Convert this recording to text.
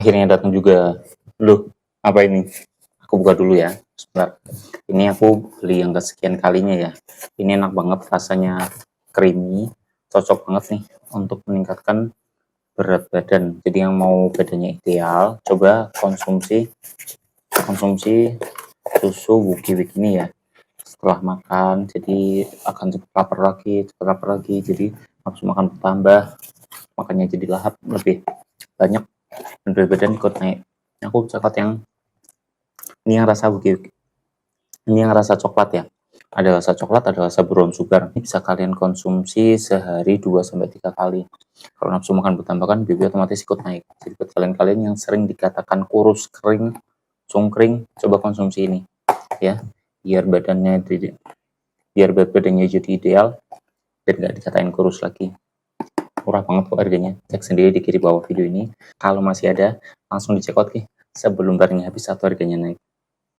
Akhirnya datang juga. Loh, apa ini? Aku buka dulu ya. Sebentar. Ini aku beli yang kesekian kalinya ya. Ini enak banget, rasanya creamy, cocok banget nih untuk meningkatkan berat badan. Jadi yang mau badannya ideal, coba konsumsi susu Wuki Wik ini ya. Setelah makan, jadi akan cepat lapar lagi. Jadi nafsu makan bertambah, makannya jadi lahap lebih banyak dan berat badan ikut naik. Aku coklat yang ini yang rasa Wuki, ini yang rasa coklat ya. Ada rasa coklat, ada rasa brown sugar. Ini bisa kalian konsumsi sehari 2-3 kali. Kalau nafsu makan bertambah kan BB otomatis ikut naik. Jadi buat kalian-kalian yang sering dikatakan kurus, kering, cungkring, coba konsumsi ini ya. Biar berat badannya jadi ideal dan nggak dikatain kurus lagi. Murah banget kok harganya. Cek sendiri di kiri bawah video ini. Kalau masih ada, langsung dicek out sebelum barangnya habis atau harganya naik.